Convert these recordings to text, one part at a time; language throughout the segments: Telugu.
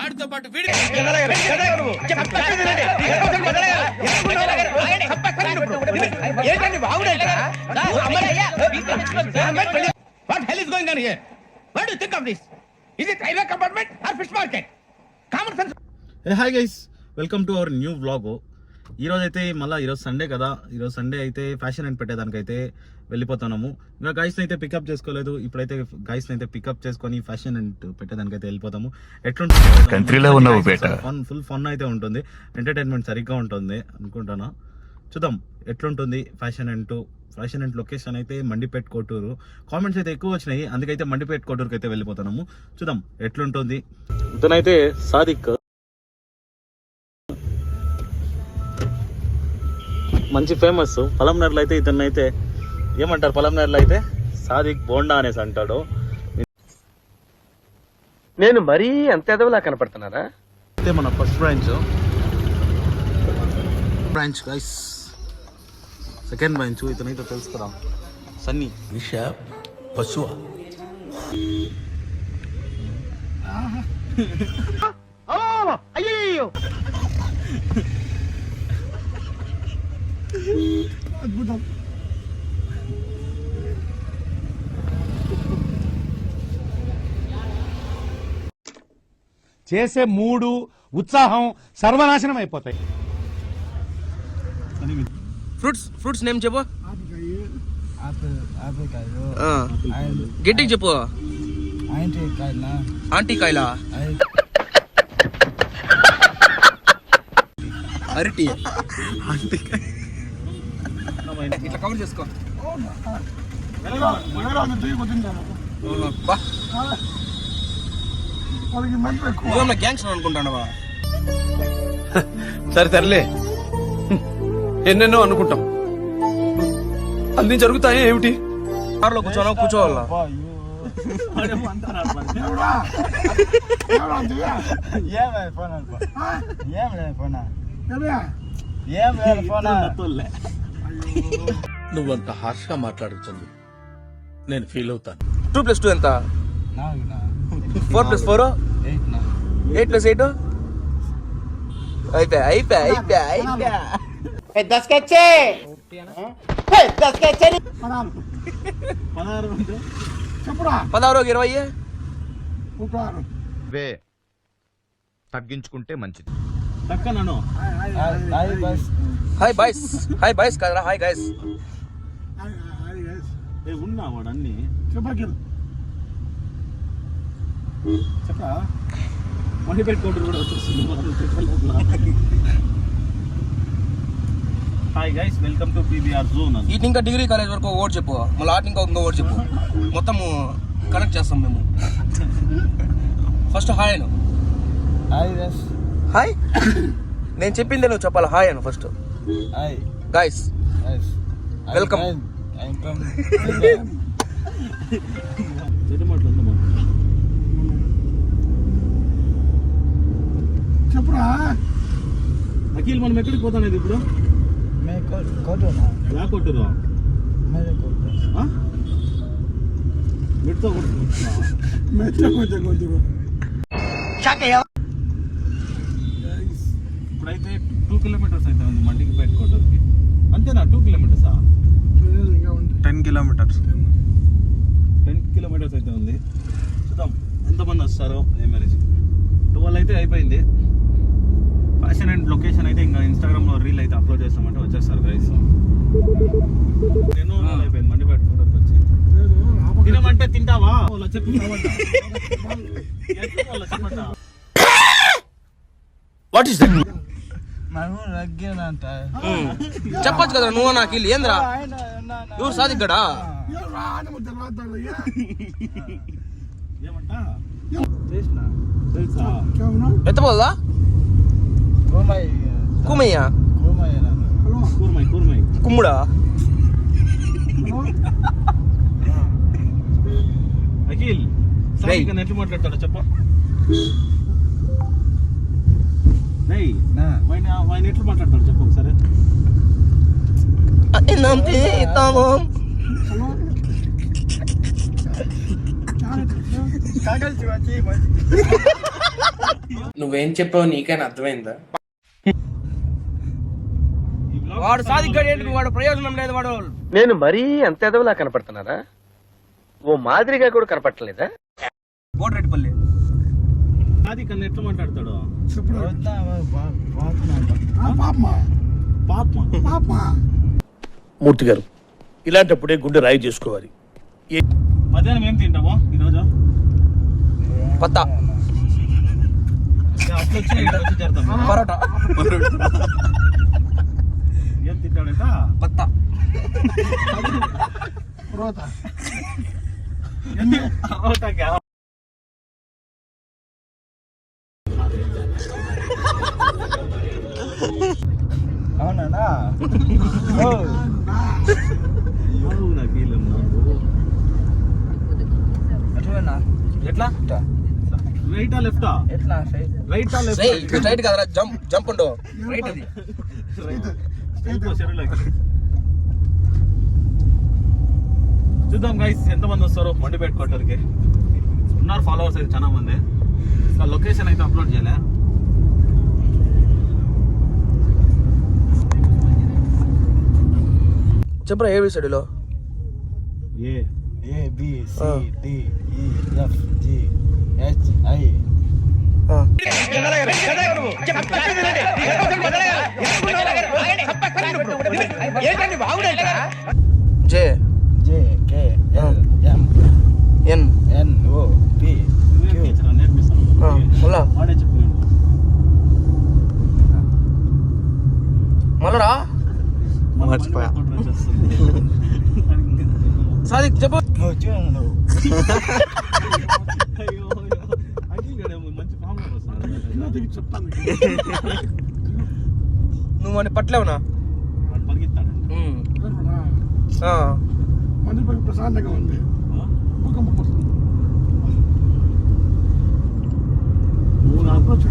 వాడితో పాటు వీడి What hell is going on here? What do you think of this? Is it railway compartment or fish market? Common sense. Hey, hi guys, welcome to our new vlog. ఈరోజు అయితే మళ్ళీ ఈరోజు సండే కదా, ఈరోజు సండే అయితే ఫ్యాషన్ అండ్ పెట్టేదానికైతే వెళ్ళిపోతున్నాము. ఇంకా గైస్ని అయితే పికప్ చేసుకోలేదు, ఇప్పుడైతే గైస్ని అయితే పికప్ చేసుకొని ఫ్యాషన్ అండ్ పెట్టేదానికైతే వెళ్ళిపోతాము. ఎట్లుంటుంది ఫుల్ ఫన్ అయితే ఉంటుంది, ఎంటర్టైన్మెంట్ సరిగ్గా ఉంటుంది అనుకుంటాను. చూద్దాం ఎట్లుంటుంది ఫ్యాషన్ అండ్ లొకేషన్ అయితే మండిపేట్ కోటూరు. కామెంట్స్ అయితే ఎక్కువ వచ్చినాయి, అందుకైతే మండిపేట్ కోటూరుకి అయితే వెళ్ళిపోతున్నాము. చూద్దాం ఎట్లుంటుంది. ఇతనైతే సాదిక్ మంచి ఫేమస్ పలంనేరులో అయితే, ఇతను అయితే ఏమంటారు పలంనేరులో అయితే సాదిక్ బోండా అనేసి అంటాడు. నేను మరీ అంత ఎదవలా కనపడుతున్నారా? అయితే మన first branch guys, second branch ఇతనైతే తెలుసు కదా సన్నీ విష పశువ. అయ్యో అద్భుతం. చేసే మూడు ఉత్సాహం సర్వనాశనం అయిపోతాయి. ఫ్రూట్స్ నేమ్ చెప్పు, గట్టిగా చెప్పు. ఆంటీ కాయలా, అరటి, ఇట్లా కవర్ చేసుకో. గ్యాంగ్స్ అనుకుంటానవా? సరే తరలే, ఎన్నెన్నో అనుకుంటాం, అన్ని జరుగుతాయి ఏమిటి? కార్లో కూర్చోవాలా? నువ్వంత హార్ష్ గా మాట్లాడుతుంది, నేను ఫీల్ అవుతాను. 2+2 ఎంత? 4+4 8+8 అయిపోయా. పదహారు 20 తగ్గించుకుంటే మంచిది. హాయ్ బాయ్స్ కదరా, హాయ్ గైస్. ఉన్నా వాడు అన్ని మండిపేట్ కోటూరు కూడా వచ్చేస్తుంది. Hi guys, welcome to PBR zone. ఇటు ఇంకా డిగ్రీ కాలేజ్ వరకు ఓట్ చెప్పు, మళ్ళీ ఆట ఇంకో ఓట్ చెప్పు, మొత్తం కనెక్ట్ చేస్తాం మేము. ఫస్ట్ హాయ్ అను. హాయ్ నేను చెప్పిందే నువ్వు చెప్పాలి. హాయ్ అను ఫస్ట్. Guys welcome. చెప్పురా అఖిల్, మనం ఎక్కడికి పోతానేది ఇప్పుడు? కోటూరు మెట్తో ఇప్పుడైతే 2 కిలోమీటర్స్ అయితే ఉంది మండిపేట్ కోటూరుకి. అంతేనా? 2 కిలోమీటర్సా? 10 కిలోమీటర్స్ అయితే ఉంది. చూద్దాం ఎంతమంది వస్తారో ఏమనేసి. 12 అయితే అయిపోయింది. ఫ్యాషన్ అండ్ లొకేషన్ అయితే ఇంకా ఇన్స్టాగ్రామ్లో రీల్ అయితే అప్లోడ్ చేస్తామంటే వచ్చేస్తారు గైస్. నేను అయిపోయింది మండిపేట కోటూరుకి వచ్చి. తినమంటే తింటావా? What is that? చెప్పొచ్చు కదా నువ్వు నాకు ఇల్లు ఏంద్రా? ఎవరు సాదిక్ గడా? ఎత్తపోదా? కూమయ్యా, కుమ్ముడా? అఖిల్ ఎట్లా మాట్లాడతాడో చెప్ప. ఆయన ఎట్లా మాట్లాడతాడు చెప్పు ఒకసారి. నువ్వేం చెప్పావు నీకైనా అర్థమైందా? ఈ vlog వాడు సాధికాడు ఏంటి, వాడు ప్రయోజనం లేదు. వాడు నేను మరీ అంత ఎదవలా కనపడుతున్నారా? ఓ మాదిరిగా కూడా కనపడలేదా? బోట్రెడ్డిపల్లి అది కన్నా ఎట్లా మాట్లాడతాడు? పాప మూర్తి గారు, ఇలాంటప్పుడే గుండె రాయి చేసుకోవాలి. మధ్యాహ్నం ఏం తింటావో ఈరోజు? పత్తా అట్లా వచ్చి ఇట్లా వచ్చి చేరుతాం. పరోటా ఏం తింటాడంట? పత్తా పరోటాకి అవునా ఎట్లా రైటా లెఫ్టా? ఎట్లా రైటా లెఫ్ట్? స్ట్రైట్ కదరా, జంప్ ఉండు. రైట్ అది. చూద్దాం గైస్ ఎంతమంది వస్తారో మండిపేట కొట్టరికి. ఉన్నారు ఫాలోవర్స్ అయితే చాలా మంది. లొకేషన్ అయితే అప్లోడ్ చేయలే. చెప్పరా ఏబిసిడిలో జే ఎన్ మళ్ళా వాడే చెప్పినాడు. మళ్ళరా మర్చిపోయా. సాదిక్ చెప్పు. మంచి ఫామ్ లో వస్తున్నాడు. నువ్వు అని పట్టలేవునా? వాడు పరిగెత్తాడంట. ప్రశాంతంగా ఉంది.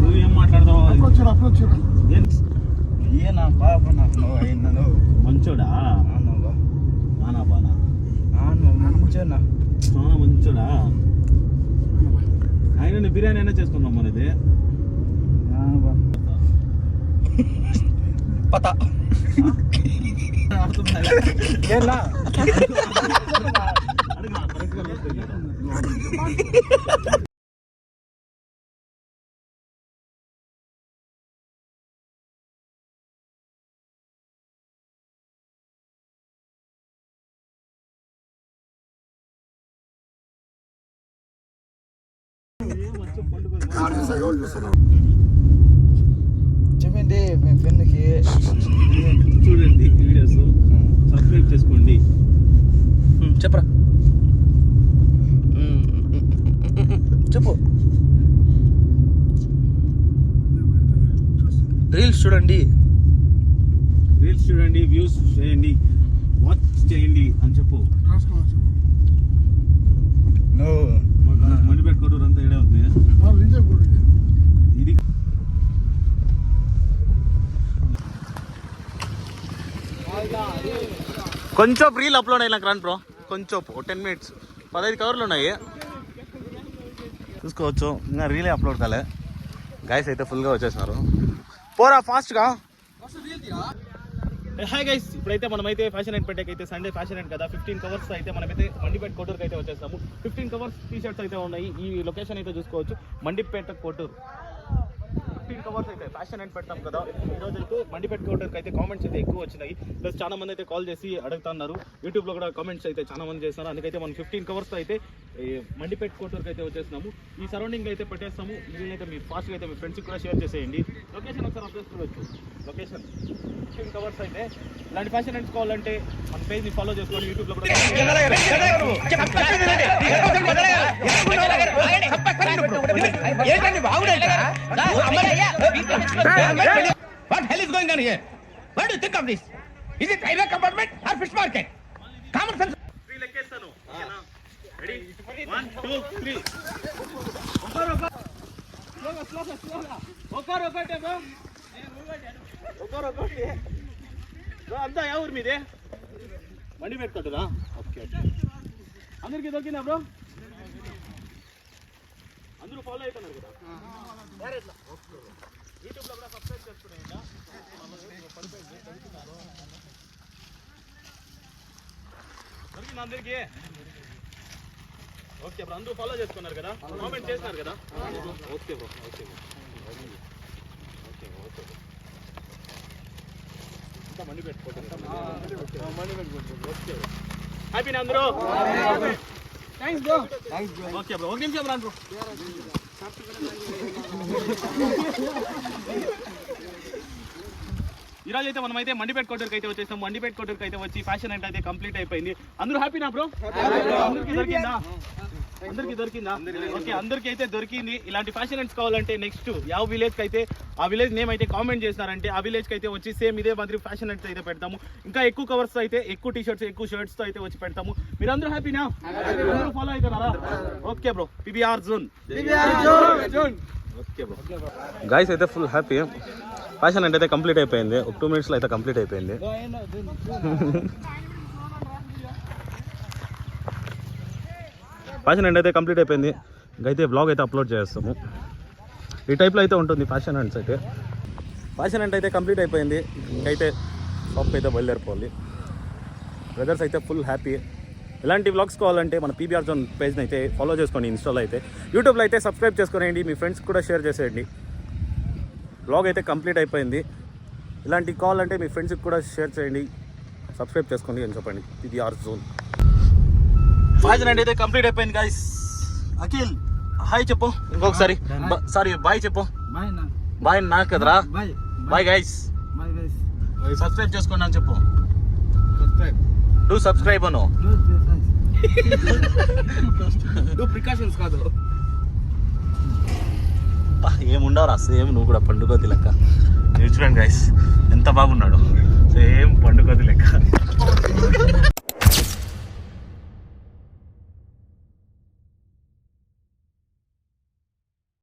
నువ్వు ఏం మాట్లాడతావు? ఈయన పాప నాకు అయినను మంచోడా? నానా బానా మంచిగా మంచోడా? ఆయన బిర్యానీ అయినా చేసుకుందాం మనది. పతా చెప్పండి మీ ఫ్రెండ్కి చూడండి వీడియోస్, సబ్స్క్రైబ్ చేసుకోండి. చెప్పరా చెప్పు. రీల్స్ చూడండి, వ్యూస్ చేయండి, వాచ్ చేయండి అని చెప్పు. మండిపేట కొట్టూరు అంతా ఇడే ఉంది. ఇది కొంచెం రీల్ అప్లోడ్ అయినాక రాను బ్రో, కొంచెం 10 minutes 15 కవర్లు ఉన్నాయి చూసుకోవచ్చు. ఇంకా రీలే అప్లోడ్ కాలే. గైస్ అయితే ఫుల్గా వచ్చేసినారు. పోరా ఫాస్ట్గా. హాయ్ గైస్, ఇప్పుడైతే మనమైతే ఫ్యాషన్ అండ్ పెట్టేకి అయితే సండే ఫ్యాషన్ అండ్ కదా 15 కవర్స్ అయితే మనమైతే మండిపేట కోటూరుకి అయితే వచ్చేస్తాము. 15 కవర్స్ టీ-షర్ట్స్ అయితే ఉన్నాయి. ఈ లొకేషన్ అయితే చూసుకోవచ్చు, మండిపేట కోటూరు. 15 కవర్స్ అయితే ఫ్యాషన్ అండ్ పెట్టాం కదా. ఈరోజు అయితే మండిపేట కోటూరుకి అయితే కామెంట్స్ అయితే ఎక్కువ వచ్చినాయి. ప్లస్ చాలా మంది అయితే కాల్ చేసి అడుగుతున్నారు. యూట్యూబ్లో కూడా కామెంట్స్ అయితే చాలా మంది చేస్తున్నారు. అందుకైతే మనం 15 కవర్స్ అయితే మండిపేట కోటూరుకి అయితే వచ్చేస్తున్నాము. ఈ సరౌండింగ్ అయితే పెట్టేస్తాము. వీళ్ళైతే మీ ఫాస్ట్గా అయితే మీ ఫ్రెండ్స్కి కూడా షేర్ చేసేయండి. లొకేషన్ ఒకసారి అప్డేట్ చేయవచ్చు. లొకేషన్ 15 కవర్స్ అయితే. ఇలాంటి ఫ్యాషన్ అండ్ కావాలంటే మన పేజ్ని ఫాలో చేసుకోండి. యూట్యూబ్లో కూడా What hell is going on here? What do you think of this? Is it railway compartment or fish market? Common sense. లెక్కేస్తాను. రెడీ 1 2 3 అంతా ఎవరు మీదే? మండి పెట్టుకుంటురా? ఓకే, అందరికి దొరికిందా బ్రో? అందరూ ఫాలో అవుతున్నారు కదా యూట్యూబ్లో కూడా సబ్స్క్రైబ్ చేసుకునేయండి. దొరికింది అందరికీ? ఓకే బ్రో, అందరూ ఫాలో చేసుకున్నారు కదా, కామెంట్ చేస్తున్నారు కదా? Okay bro, okay bro, okay okay ఇంకా మండి పెట్టుకోండి. ఓకే హ్యాపీనా అందరూ? ఓకే బ్రో, ఒక నిమిషం బ్రో. ఈరోజు అయితే మనమైతే మండిపేట కోటర్కి అయితే వచ్చేసాం. మండిపేట కోటర్కి అయితే వచ్చి ఫ్యాషన్ అంటే అయితే కంప్లీట్ అయిపోయింది. అందరూ హ్యాపీనా బ్రో? అందరికీ దొరికిందా? అందరికీ దొరికిందా? ఓకే, అందరికీ అయితే దొరికింది. ఇలాంటి ఫ్యాషన్ ఎంట్స్ కావాలంటే నెక్స్ట్ ಯಾವ విలేజ్కి అయితే ఆ విలేజ్ నేమ్ అయితే కామెంట్ చేస్తారంటే ఆ విలేజ్కి అయితే వచ్చి సేమ్ ఇదే మాదిరి ఫ్యాషన్ ఎంట్స్ అయితే పెడతాము. ఇంకా ఎక్కువ కవర్స్ అయితే ఎక్కువ టీ-షర్ట్స్ ఎక్కువ షర్ట్స్తో అయితే వచ్చి పెడతాము. మీరు అందరూ హ్యాపీనా? అందరూ ఫాలో అవుతున్నారా? Okay bro, PBR zone. Okay bro, guys అయితే ఫుల్ హ్యాపీ. ఫ్యాషన్ అంటే అయితే కంప్లీట్ అయిపోయింది. ఒక 2 minutesలో అయితే కంప్లీట్ అయిపోయింది. ఫ్యాషన్ అంటే అయితే కంప్లీట్ అయిపోయింది. ఇంకైతే బ్లాగ్ అయితే అప్లోడ్ చేస్తాము. ఈ టైప్లో అయితే ఉంటుంది ఫ్యాషన్ అండ్స్ అయితే. ఫ్యాషన్ అంటే అయితే కంప్లీట్ అయిపోయింది. ఇంకైతే షాప్కి అయితే బయలుదేరిపోవాలి. బ్రదర్స్ అయితే ఫుల్ హ్యాపీ. ఇలాంటి వ్లాగ్స్ కావాలంటే మన PBR జోన్ పేజ్ని అయితే ఫాలో చేసుకోండి. ఇన్స్టాలో అయితే, యూట్యూబ్లో అయితే సబ్స్క్రైబ్ చేసుకునేయండి. మీ ఫ్రెండ్స్ కూడా షేర్ చేసేయండి. వ్లాగ్ అయితే కంప్లీట్ అయిపోయింది. ఇలాంటివి కావాలంటే మీ ఫ్రెండ్స్కి కూడా షేర్ చేయండి, సబ్స్క్రైబ్ చేసుకోండి అని చెప్పండి. PBR జోన్ ఫ్యాషన్ అంటే అయితే కంప్లీట్ అయిపోయింది గైస్. అఖిల్ హాయ్ చెప్పు ఇంకొకసారి. సారీ బాయ్ చెప్పు. బాయ్ నా కదరా. Bye guys. సబ్స్క్రైబ్ చేసుకోండి అని చెప్పు. Do subscribe Anu. Do precautions కాదు. ఏముండవురా సేమ్ నువ్వు కూడా పండుగోతి లెక్క. చూడండి గైస్ ఎంత బాగున్నాడు, సేమ్ పండుగోతి లెక్క.